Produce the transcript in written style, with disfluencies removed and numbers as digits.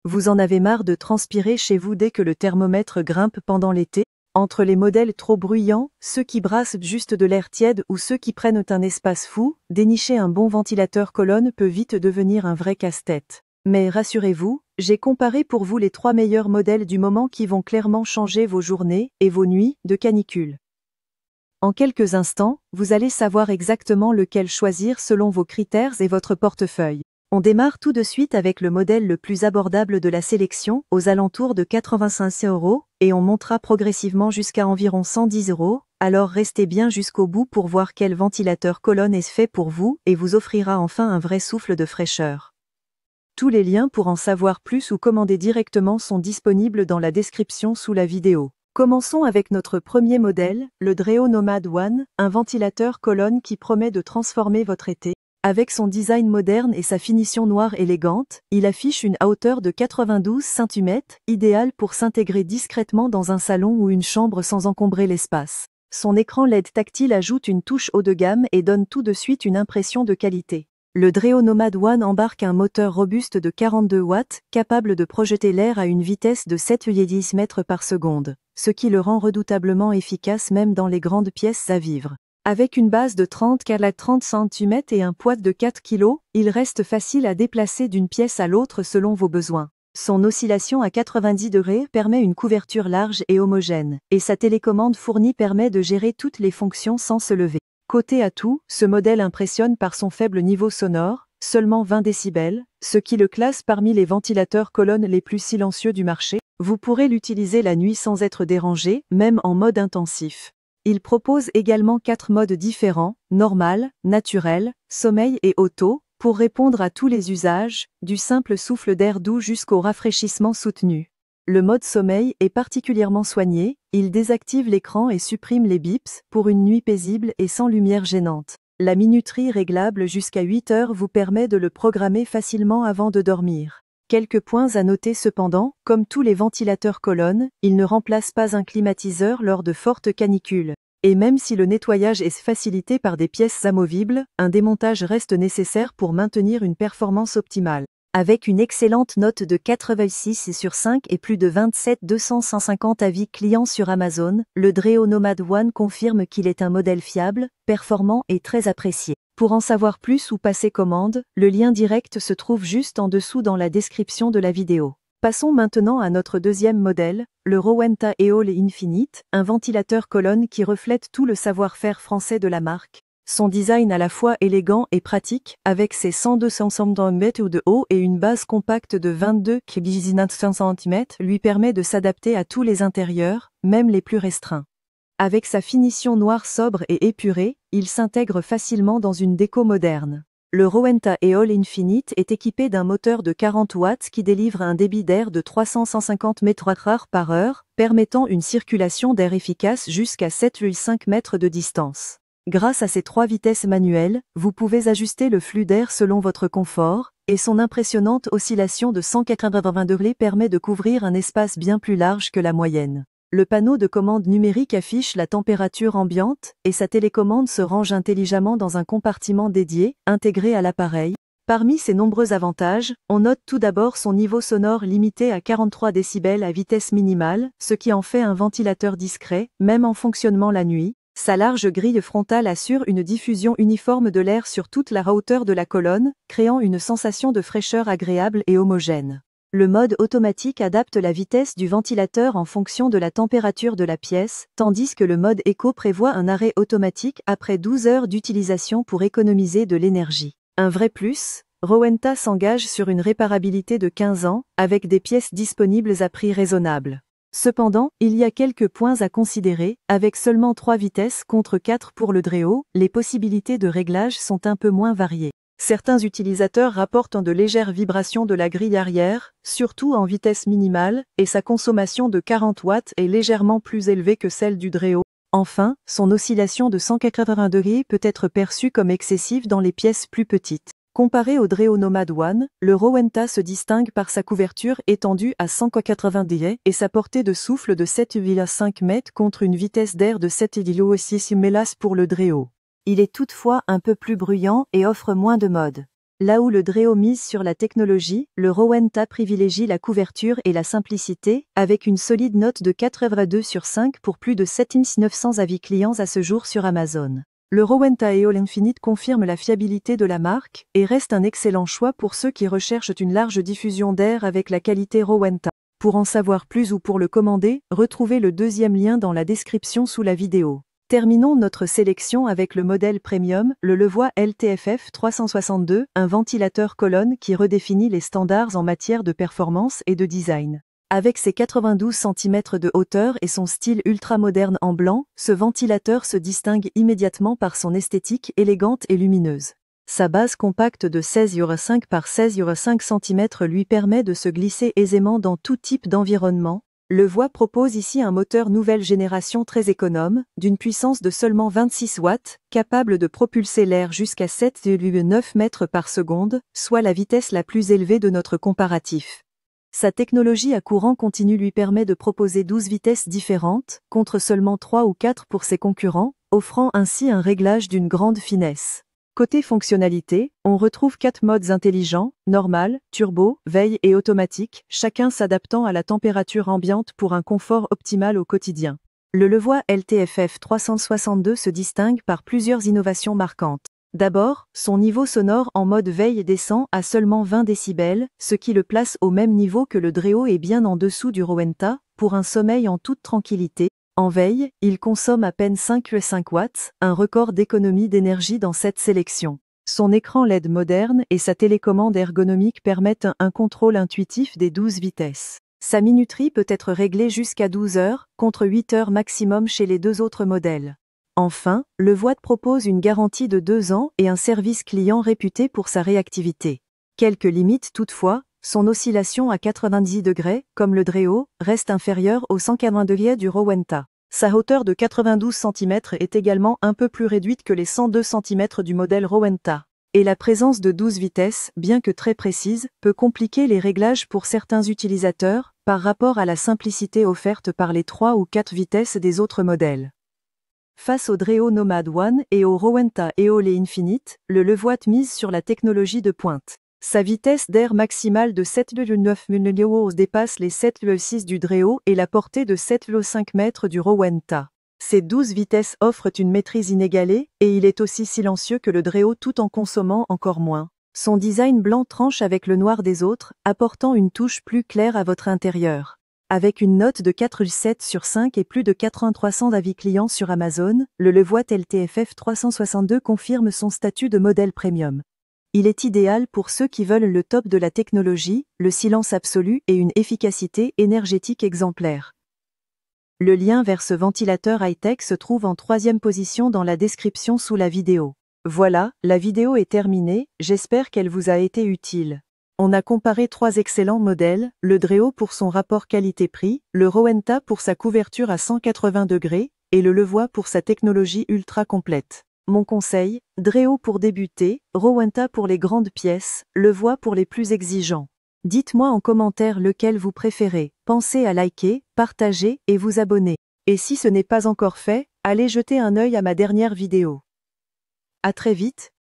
Vous en avez marre de transpirer chez vous dès que le thermomètre grimpe pendant l'été? Entre les modèles trop bruyants, ceux qui brassent juste de l'air tiède ou ceux qui prennent un espace fou, dénicher un bon ventilateur colonne peut vite devenir un vrai casse-tête. Mais rassurez-vous, j'ai comparé pour vous les 3 meilleurs modèles du moment qui vont clairement changer vos journées et vos nuits de canicule. En quelques instants, vous allez savoir exactement lequel choisir selon vos critères et votre portefeuille. On démarre tout de suite avec le modèle le plus abordable de la sélection, aux alentours de 85 €, et on montera progressivement jusqu'à environ 110 €, alors restez bien jusqu'au bout pour voir quel ventilateur colonne est fait pour vous et vous offrira enfin un vrai souffle de fraîcheur. Tous les liens pour en savoir plus ou commander directement sont disponibles dans la description sous la vidéo. Commençons avec notre premier modèle, le Dreo Nomad One, un ventilateur colonne qui promet de transformer votre été. Avec son design moderne et sa finition noire élégante, il affiche une hauteur de 92 cm, idéal pour s'intégrer discrètement dans un salon ou une chambre sans encombrer l'espace. Son écran LED tactile ajoute une touche haut de gamme et donne tout de suite une impression de qualité. Le Dreo Nomad One embarque un moteur robuste de 42 watts, capable de projeter l'air à une vitesse de 7,10 mètres par seconde, ce qui le rend redoutablement efficace même dans les grandes pièces à vivre. Avec une base de 30 cm et un poids de 4 kg, il reste facile à déplacer d'une pièce à l'autre selon vos besoins. Son oscillation à 90 degrés permet une couverture large et homogène, et sa télécommande fournie permet de gérer toutes les fonctions sans se lever. Côté atout, ce modèle impressionne par son faible niveau sonore, seulement 20 décibels, ce qui le classe parmi les ventilateurs colonnes les plus silencieux du marché. Vous pourrez l'utiliser la nuit sans être dérangé, même en mode intensif. Il propose également 4 modes différents, normal, naturel, sommeil et auto, pour répondre à tous les usages, du simple souffle d'air doux jusqu'au rafraîchissement soutenu. Le mode sommeil est particulièrement soigné, il désactive l'écran et supprime les bips pour une nuit paisible et sans lumière gênante. La minuterie réglable jusqu'à 8 heures vous permet de le programmer facilement avant de dormir. Quelques points à noter cependant, comme tous les ventilateurs colonnes, il ne remplace pas un climatiseur lors de fortes canicules. Et même si le nettoyage est facilité par des pièces amovibles, un démontage reste nécessaire pour maintenir une performance optimale. Avec une excellente note de 4,6 sur 5 et plus de 27 250 avis clients sur Amazon, le Dreo Nomad One confirme qu'il est un modèle fiable, performant et très apprécié. Pour en savoir plus ou passer commande, le lien direct se trouve juste en dessous dans la description de la vidéo. Passons maintenant à notre deuxième modèle, le Rowenta Eol Infinite, un ventilateur colonne qui reflète tout le savoir-faire français de la marque. Son design à la fois élégant et pratique, avec ses 102 cm de haut et une base compacte de 22 cm, lui permet de s'adapter à tous les intérieurs, même les plus restreints. Avec sa finition noire sobre et épurée, il s'intègre facilement dans une déco moderne. Le Rowenta Eol Infinite est équipé d'un moteur de 40 watts qui délivre un débit d'air de 350 m3 par heure, permettant une circulation d'air efficace jusqu'à 7,5 mètres de distance. Grâce à ses 3 vitesses manuelles, vous pouvez ajuster le flux d'air selon votre confort, et son impressionnante oscillation de 180 degrés permet de couvrir un espace bien plus large que la moyenne. Le panneau de commande numérique affiche la température ambiante, et sa télécommande se range intelligemment dans un compartiment dédié, intégré à l'appareil. Parmi ses nombreux avantages, on note tout d'abord son niveau sonore limité à 43 décibels à vitesse minimale, ce qui en fait un ventilateur discret, même en fonctionnement la nuit. Sa large grille frontale assure une diffusion uniforme de l'air sur toute la hauteur de la colonne, créant une sensation de fraîcheur agréable et homogène. Le mode automatique adapte la vitesse du ventilateur en fonction de la température de la pièce, tandis que le mode éco prévoit un arrêt automatique après 12 heures d'utilisation pour économiser de l'énergie. Un vrai plus, Rowenta s'engage sur une réparabilité de 15 ans, avec des pièces disponibles à prix raisonnable. Cependant, il y a quelques points à considérer, avec seulement 3 vitesses contre 4 pour le Dreo, les possibilités de réglage sont un peu moins variées. Certains utilisateurs rapportent de légères vibrations de la grille arrière, surtout en vitesse minimale, et sa consommation de 40 watts est légèrement plus élevée que celle du Dreo. Enfin, son oscillation de 180 degrés peut être perçue comme excessive dans les pièces plus petites. Comparé au Dreo Nomad One, le Rowenta se distingue par sa couverture étendue à 180 degrés et sa portée de souffle de 7,5 mètres contre une vitesse d'air de 7,6 mélas pour le Dreo. Il est toutefois un peu plus bruyant et offre moins de modes. Là où le Dreo mise sur la technologie, le Rowenta privilégie la couverture et la simplicité, avec une solide note de 4,2 sur 5 pour plus de 7900 avis clients à ce jour sur Amazon. Le Rowenta All Infinite confirme la fiabilité de la marque et reste un excellent choix pour ceux qui recherchent une large diffusion d'air avec la qualité Rowenta. Pour en savoir plus ou pour le commander, retrouvez le deuxième lien dans la description sous la vidéo. Terminons notre sélection avec le modèle premium, le Levoit LTFF 362, un ventilateur colonne qui redéfinit les standards en matière de performance et de design. Avec ses 92 cm de hauteur et son style ultra-moderne en blanc, ce ventilateur se distingue immédiatement par son esthétique élégante et lumineuse. Sa base compacte de 16,5 par 16,5 cm lui permet de se glisser aisément dans tout type d'environnement. Levoit propose ici un moteur nouvelle génération très économe, d'une puissance de seulement 26 watts, capable de propulser l'air jusqu'à 7,9 mètres par seconde, soit la vitesse la plus élevée de notre comparatif. Sa technologie à courant continu lui permet de proposer 12 vitesses différentes, contre seulement 3 ou 4 pour ses concurrents, offrant ainsi un réglage d'une grande finesse. Côté fonctionnalité, on retrouve 4 modes intelligents, normal, turbo, veille et automatique, chacun s'adaptant à la température ambiante pour un confort optimal au quotidien. Le Levoit LTFF 362 se distingue par plusieurs innovations marquantes. D'abord, son niveau sonore en mode veille descend à seulement 20 décibels, ce qui le place au même niveau que le Dreo et bien en dessous du Rowenta, pour un sommeil en toute tranquillité. En veille, il consomme à peine 5,5 watts, un record d'économie d'énergie dans cette sélection. Son écran LED moderne et sa télécommande ergonomique permettent un contrôle intuitif des 12 vitesses. Sa minuterie peut être réglée jusqu'à 12 heures, contre 8 heures maximum chez les deux autres modèles. Enfin, Levoit propose une garantie de 2 ans et un service client réputé pour sa réactivité. Quelques limites toutefois, son oscillation à 90 degrés, comme le Dreo, reste inférieure aux 180 degrés du Rowenta. Sa hauteur de 92 cm est également un peu plus réduite que les 102 cm du modèle Rowenta. Et la présence de 12 vitesses, bien que très précise, peut compliquer les réglages pour certains utilisateurs, par rapport à la simplicité offerte par les 3 ou 4 vitesses des autres modèles. Face au Dreo Nomad One et au Rowenta All Infinite, le Levoit mise sur la technologie de pointe. Sa vitesse d'air maximale de 7,9 mph dépasse les 7,6 du Dreo et la portée de 7,5 mètres du Rowenta. Ces 12 vitesses offrent une maîtrise inégalée et il est aussi silencieux que le Dreo tout en consommant encore moins. Son design blanc tranche avec le noir des autres, apportant une touche plus claire à votre intérieur. Avec une note de 4,7 sur 5 et plus de 8300 avis clients sur Amazon, le Levoit LTFF 362 confirme son statut de modèle premium. Il est idéal pour ceux qui veulent le top de la technologie, le silence absolu et une efficacité énergétique exemplaire. Le lien vers ce ventilateur high-tech se trouve en 3e position dans la description sous la vidéo. Voilà, la vidéo est terminée, j'espère qu'elle vous a été utile. On a comparé 3 excellents modèles, le Dreo pour son rapport qualité-prix, le Rowenta pour sa couverture à 180 degrés, et le Levoit pour sa technologie ultra complète. Mon conseil, Dreo pour débuter, Rowenta pour les grandes pièces, Levoit pour les plus exigeants. Dites-moi en commentaire lequel vous préférez, pensez à liker, partager et vous abonner. Et si ce n'est pas encore fait, allez jeter un œil à ma dernière vidéo. À très vite,